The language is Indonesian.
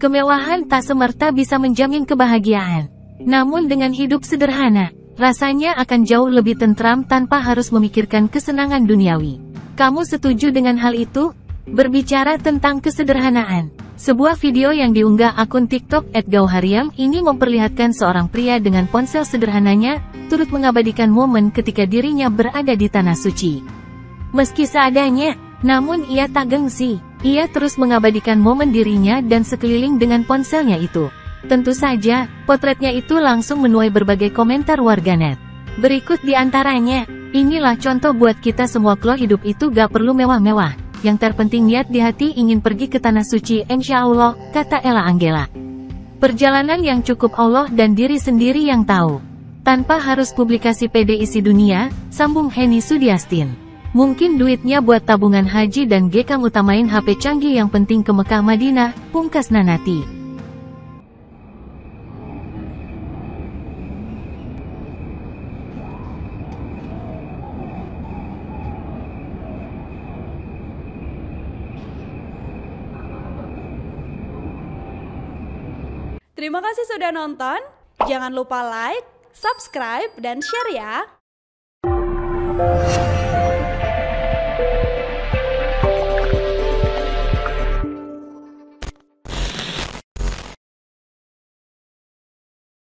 Kemewahan tak semerta bisa menjamin kebahagiaan. Namun dengan hidup sederhana, rasanya akan jauh lebih tentram tanpa harus memikirkan kesenangan duniawi. Kamu setuju dengan hal itu? Berbicara tentang kesederhanaan, sebuah video yang diunggah akun TikTok @gauhariam ini memperlihatkan seorang pria dengan ponsel sederhananya, turut mengabadikan momen ketika dirinya berada di tanah suci. Meski seadanya, namun ia tak gengsi. Ia terus mengabadikan momen dirinya dan sekeliling dengan ponselnya itu. Tentu saja, potretnya itu langsung menuai berbagai komentar warganet. Berikut di antaranya, inilah contoh buat kita semua kalau hidup itu gak perlu mewah-mewah. Yang terpenting niat di hati ingin pergi ke tanah suci insya Allah, kata Ella Anggela. Perjalanan yang cukup Allah dan diri sendiri yang tahu. Tanpa harus publikasi PD isi dunia, sambung Henny Sudiastin. Mungkin duitnya buat tabungan haji dan Gekang utamain HP canggih yang penting ke Mekah Madinah, pungkas Nanati. Terima kasih sudah nonton, jangan lupa like, subscribe, dan share ya.